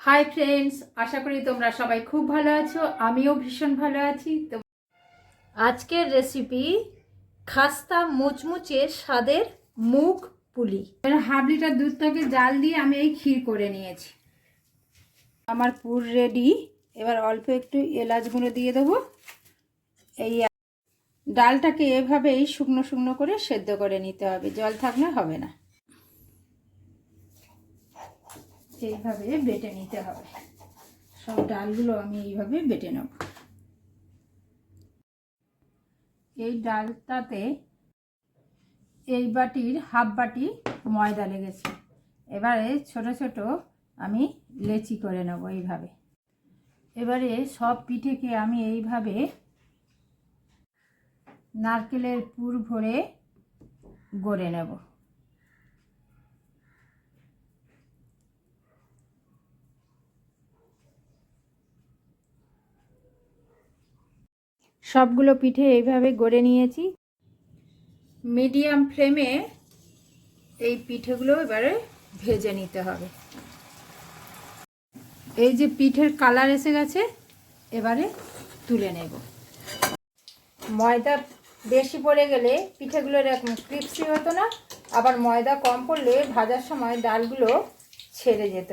Hi friends, আশা করি তোমরা সবাই খুব ভালো আছো। আমিও ভীষণ ভালো আছি। তো আজকের রেসিপি খাস্তা মুচমুচে স্বাদের মুগ পুলি। হাফ লিটার দুধটাকে জাল দিয়ে আমি এই ক্ষীর করে নিয়েছি। আমার পুর রেডি। এবার অল্প একটু এলাচ গুঁড়ো দিয়ে দেবো। এই ডালটাকে এভাবেই শুকনো শুকনো করে সেদ্ধ করে নিতে হবে, জল থাকলে হবে না। এইভাবে বেটে নিতে হবে। সব ডালগুলো আমি এইভাবে বেটে নেব। এই ডালটাতে এই বাটির হাফ বাটি ময়দা লেগেছে। এবারে ছোট ছোট আমি লেচি করে নেব এইভাবে। এবারে সব পিঠেকে আমি এইভাবে নারকেলের পুর ভরে গড়ে নেব। সবগুলো পিঠে এইভাবে গড়ে নিয়েছি। মিডিয়াম ফ্লেমে এই পিঠেগুলো এবারে ভেজে নিতে হবে। এই যে পিঠের কালার এসে গেছে, এবারে তুলে নেব। ময়দা বেশি পড়ে গেলে পিঠেগুলো এরকম ক্রিপসি হতো না, আবার ময়দা কম পড়লে ভাজার সময় ডালগুলো ছেড়ে যেত।